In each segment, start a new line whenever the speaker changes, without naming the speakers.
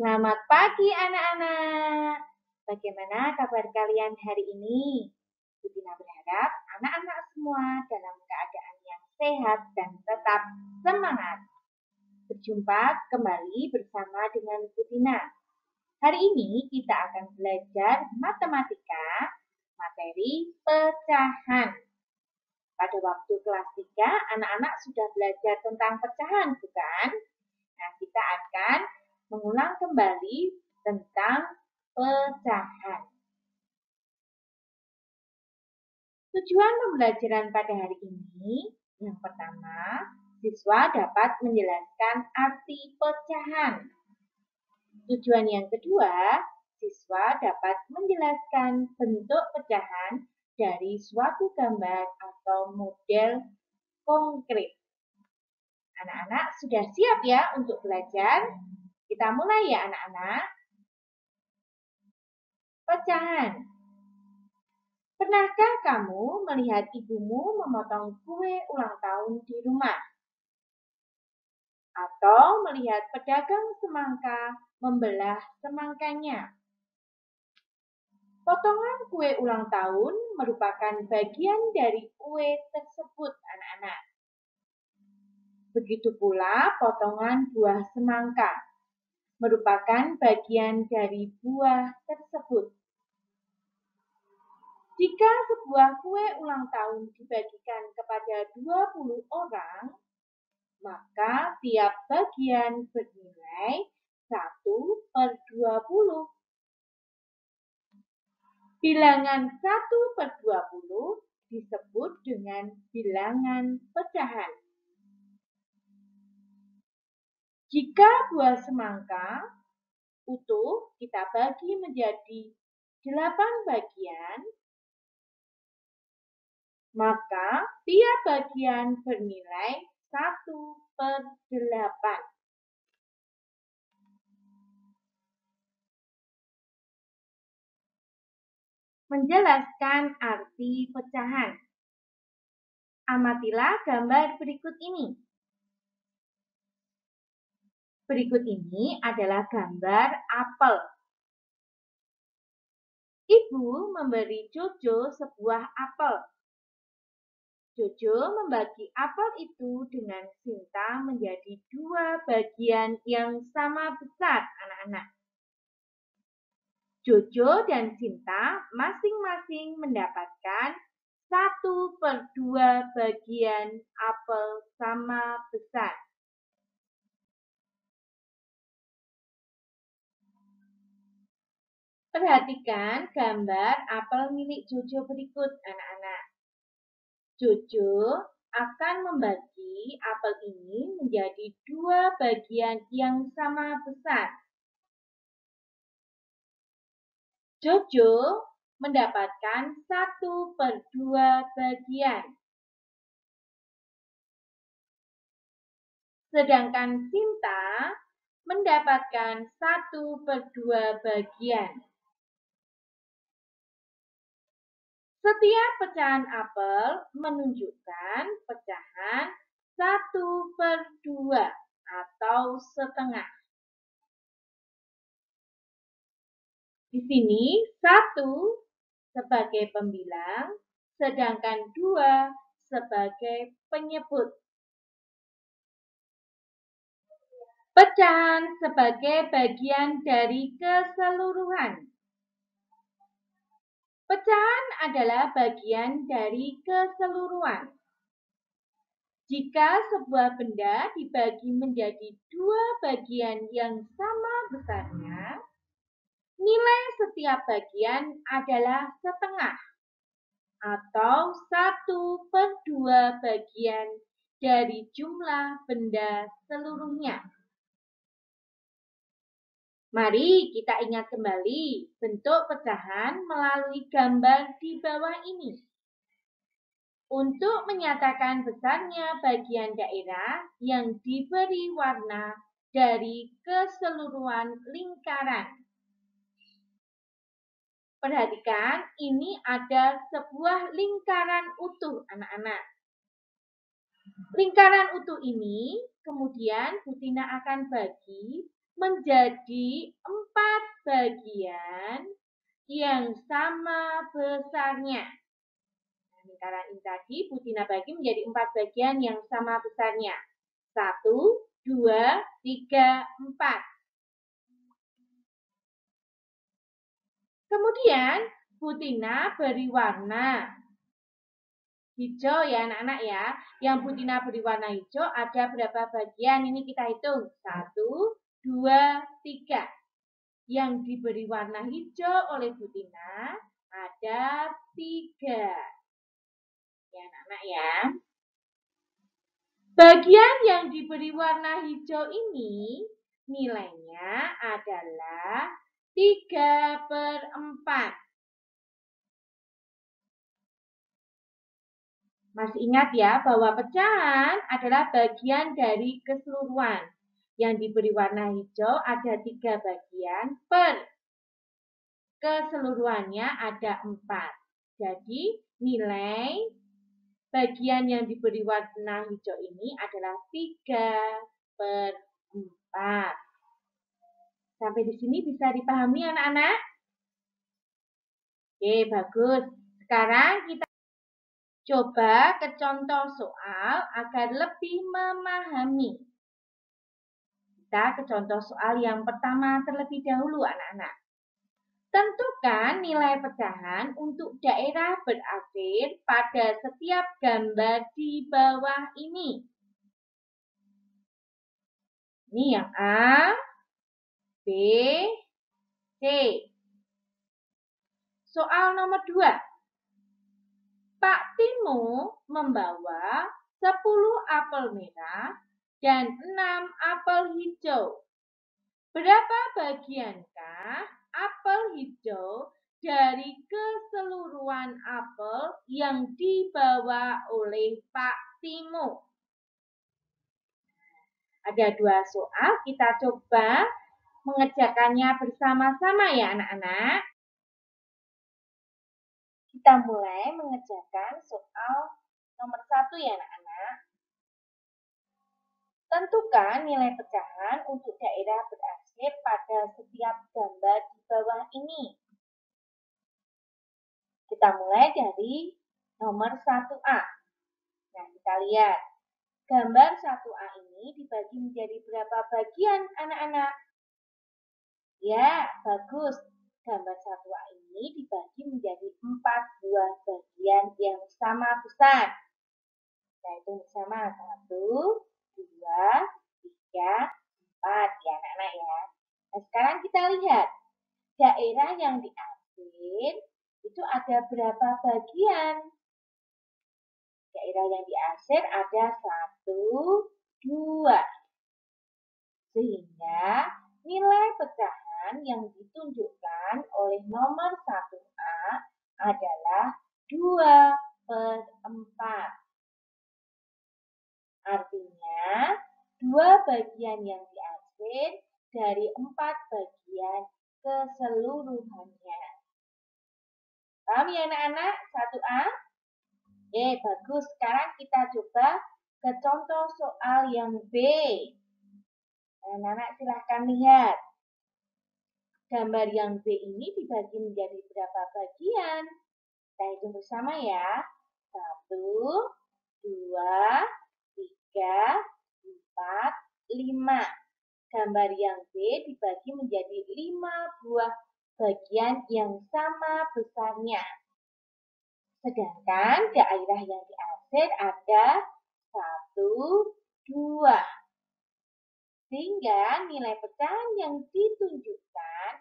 Selamat pagi anak-anak. Bagaimana kabar kalian hari ini? Bu Tina berharap anak-anak semua dalam keadaan yang sehat dan tetap semangat. Berjumpa kembali bersama dengan Bu Tina. Hari ini kita akan belajar matematika, materi pecahan. Pada waktu kelas 3, anak-anak sudah belajar tentang pecahan, bukan? Nah, kita akan mengulang kembali tentang pecahan. Tujuan pembelajaran pada hari ini, yang pertama, siswa dapat menjelaskan arti pecahan. Tujuan yang kedua, siswa dapat menjelaskan bentuk pecahan dari suatu gambar atau model konkret. Anak-anak sudah siap ya untuk belajar? Kita mulai ya anak-anak. Pecahan. Pernahkah kamu melihat ibumu memotong kue ulang tahun di rumah? Atau melihat pedagang semangka membelah semangkanya? Potongan kue ulang tahun merupakan bagian dari kue tersebut, anak-anak. Begitu pula potongan buah semangka merupakan bagian dari buah tersebut. Jika sebuah kue ulang tahun dibagikan kepada 20 orang, maka tiap bagian bernilai 1/20. Bilangan 1/20 disebut dengan bilangan pecahan. Jika buah semangka utuh kita bagi menjadi 8 bagian, maka tiap bagian bernilai 1/8. Menjelaskan arti pecahan. Amatilah gambar berikut ini. Berikut ini adalah gambar apel. Ibu memberi Jojo sebuah apel. Jojo membagi apel itu dengan Sinta menjadi 2 bagian yang sama besar, anak-anak. Jojo dan Sinta masing-masing mendapatkan 1/2 bagian apel sama besar. Perhatikan gambar apel milik Jojo berikut, anak-anak. Jojo akan membagi apel ini menjadi 2 bagian yang sama besar. Jojo mendapatkan 1/2 bagian. Sedangkan Sinta mendapatkan 1/2 bagian. Setiap pecahan apel menunjukkan pecahan 1/2 atau setengah. Di sini 1 sebagai pembilang, sedangkan 2 sebagai penyebut. Pecahan sebagai bagian dari keseluruhan. Pecahan adalah bagian dari keseluruhan. Jika sebuah benda dibagi menjadi 2 bagian yang sama besarnya, nilai setiap bagian adalah setengah atau 1/2 bagian dari jumlah benda seluruhnya. Mari kita ingat kembali bentuk pecahan melalui gambar di bawah ini. Untuk menyatakan besarnya bagian daerah yang diberi warna dari keseluruhan lingkaran. Perhatikan, ini ada sebuah lingkaran utuh, anak-anak. Lingkaran utuh ini kemudian Bu Tina akan bagi menjadi 4 bagian yang sama besarnya. Nah, lingkaran ini tadi Bu Tina bagi menjadi 4 bagian yang sama besarnya. 1, 2, 3, 4. Kemudian Bu Tina beri warna hijau ya anak-anak ya. Yang Bu Tina beri warna hijau ada berapa bagian? Ini kita hitung. 1, 2, 3. Yang diberi warna hijau oleh Bu Tina ada 3. Ya anak-anak ya. Bagian yang diberi warna hijau ini nilainya adalah 3/4. Masih ingat ya bahwa pecahan adalah bagian dari keseluruhan. Yang diberi warna hijau ada 3 bagian per keseluruhannya ada 4. Jadi nilai bagian yang diberi warna hijau ini adalah 3/4. Sampai di sini bisa dipahami anak-anak? Oke, bagus. Sekarang kita coba ke contoh soal agar lebih memahami. Kita ke contoh soal yang pertama terlebih dahulu anak-anak. Tentukan nilai pecahan untuk daerah berakhir pada setiap gambar di bawah ini. Ini yang A, B, C. Soal nomor 2. Pak Timo membawa 10 apel merah dan 6 apel hijau. Berapa bagiankah apel hijau dari keseluruhan apel yang dibawa oleh Pak Timo? Ada 2 soal, kita coba mengerjakannya bersama-sama ya anak-anak. Kita mulai mengerjakan soal nomor 1 ya anak-anak. Tentukan nilai pecahan untuk daerah berakhir pada setiap gambar di bawah ini. Kita mulai dari nomor 1A. Nah, kita lihat. Gambar 1A ini dibagi menjadi berapa bagian anak-anak? Ya, bagus. Gambar 1A ini dibagi menjadi 4 buah bagian yang sama besar. Kita hitung bersama. 1, 2, 3, 4 ya anak-anak ya. Nah, sekarang kita lihat. Daerah yang diambil itu ada berapa bagian? Daerah yang diarsir ada 1, 2. Sehingga nilai pecahan yang ditunjukkan oleh nomor 1A adalah 2/4. Artinya, 2 bagian yang diarsir dari 4 bagian keseluruhannya. Paham ya anak-anak? 1A? Oke, bagus. Sekarang kita coba ke contoh soal yang B. Anak-anak silahkan lihat. Gambar yang B ini dibagi menjadi berapa bagian? Kita hitung bersama ya. 1, 2, 3, 4, 5. Gambar yang B dibagi menjadi 5 buah bagian yang sama besarnya. Sedangkan daerah yang diarsir ada 1, 2. Sehingga nilai pecahan yang ditunjukkan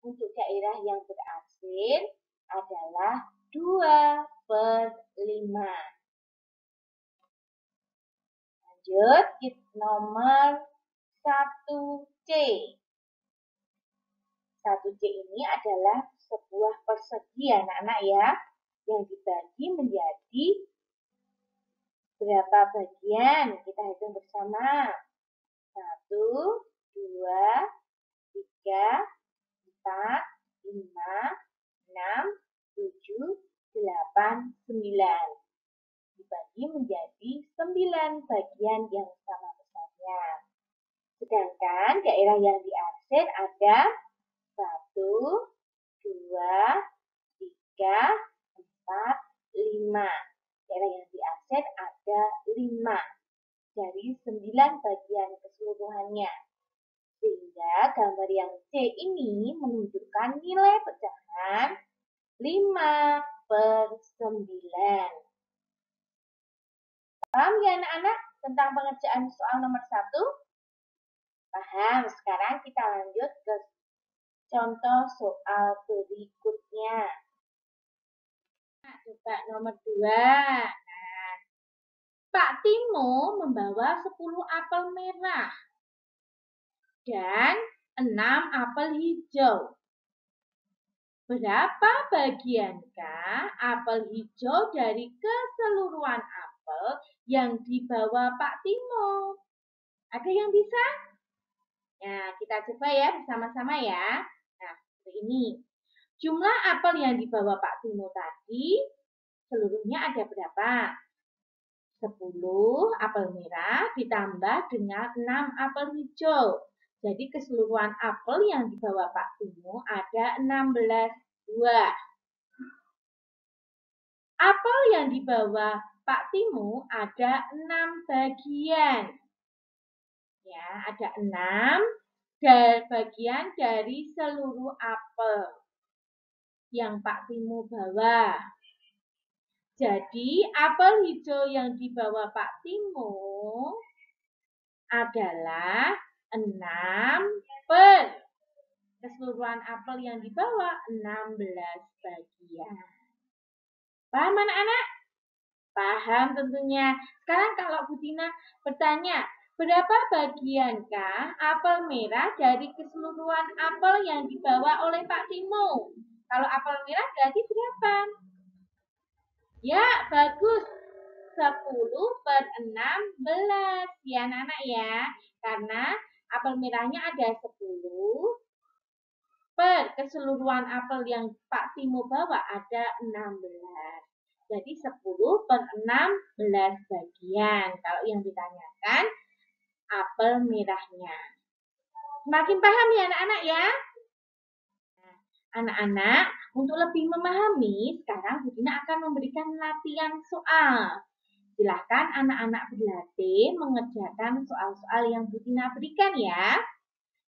untuk daerah yang berarsir adalah 2/5. Lanjut, nomor 1C. 1C ini adalah sebuah persegi anak-anak ya, yang dibagi menjadi berapa bagian? Kita hitung bersama. 1, 2, 3, 4, 5, 6, 7, 8, 9. Dibagi menjadi 9 bagian yang sama besarnya. Sedangkan daerah yang diarsir ada 1, 2, 3, 4, 5. Daerah yang diarsir ada 5 dari 9 bagian keseluruhannya. Sehingga gambar yang C ini menunjukkan nilai pecahan 5/9. Paham ya anak-anak tentang pengerjaan soal nomor 1? Paham. Sekarang kita lanjut ke contoh soal berikutnya. Coba nomor 2. Nah, Pak Timo membawa 10 apel merah dan 6 apel hijau. Berapa bagiankah apel hijau dari keseluruhan apel yang dibawa Pak Timo? Ada yang bisa? Nah, kita coba ya bersama-sama ya. Nah, seperti ini. Jumlah apel yang dibawa Pak Timo tadi seluruhnya ada berapa? 10 apel merah ditambah dengan 6 apel hijau. Jadi keseluruhan apel yang dibawa Pak Timo ada 16 buah. Apel yang dibawa Pak Timo ada 6 bagian. Ya, ada 6 bagian dari seluruh apel yang Pak Timo bawa. Jadi, apel hijau yang dibawa Pak Timo adalah 6 per keseluruhan apel yang dibawa 16 bagian. Paham anak-anak? Paham tentunya. Sekarang kalau Bu Tina bertanya, berapa bagiankah apel merah dari keseluruhan apel yang dibawa oleh Pak Timo? Kalau apel merah berarti berapa? Ya, bagus. 10/16 ya anak-anak ya. Karena apel merahnya ada 10 per keseluruhan apel yang Pak Timo bawa ada 16. Jadi 10/16 bagian. Kalau yang ditanyakan apel merahnya. Semakin paham ya anak-anak ya? Anak-anak, untuk lebih memahami, sekarang Bu Tina akan memberikan latihan soal. Silakan anak-anak berlatih mengerjakan soal-soal yang Bu Tina berikan ya.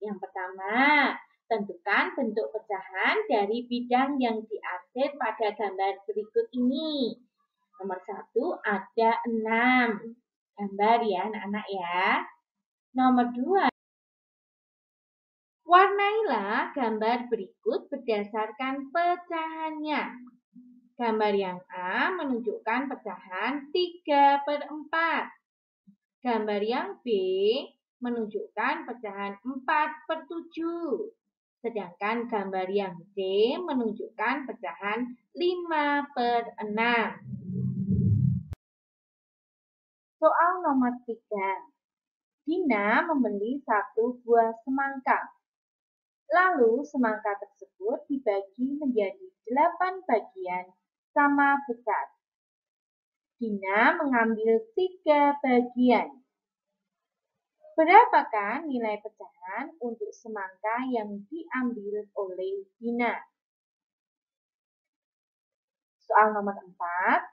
Yang pertama, tentukan bentuk pecahan dari bidang yang diarsir pada gambar berikut ini. Nomor 1 ada 6 gambar ya anak-anak ya. Nomor 2, warnailah gambar berikut berdasarkan pecahannya. Gambar yang A menunjukkan pecahan 3/4. Gambar yang B menunjukkan pecahan 4/7. Sedangkan gambar yang C menunjukkan pecahan 5/6. Soal nomor 3. Dina membeli 1 buah semangka. Lalu semangka tersebut dibagi menjadi 8 bagian sama besar. Dina mengambil 3 bagian. Berapakah nilai pecahan untuk semangka yang diambil oleh Dina? Soal nomor 4.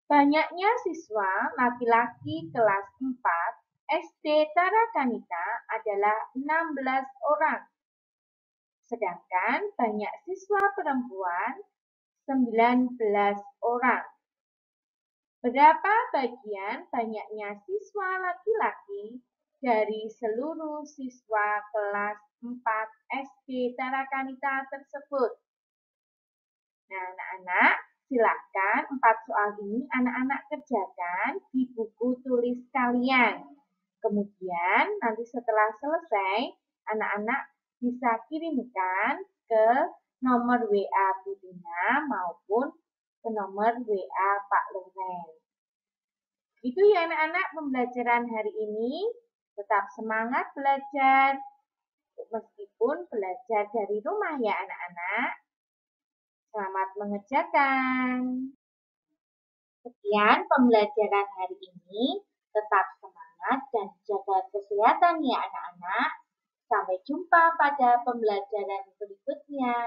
Banyaknya siswa laki-laki kelas 4 SD Tarakanita adalah 16 orang. Sedangkan banyak siswa perempuan 19 orang. Berapa bagian banyaknya siswa laki-laki dari seluruh siswa kelas 4 SD Tarakanita tersebut? Nah, anak-anak, silakan 4 soal ini anak-anak kerjakan di buku tulis kalian. Kemudian nanti setelah selesai, anak-anak bisa kirimkan ke nomor WA Bu Tina maupun ke nomor WA Pak Loren. Itu ya anak-anak pembelajaran hari ini. Tetap semangat belajar meskipun belajar dari rumah ya anak-anak. Selamat mengerjakan. Sekian pembelajaran hari ini. Tetap semangat dan jaga kesehatan ya anak-anak. anak-anak. Sampai jumpa pada pembelajaran berikutnya.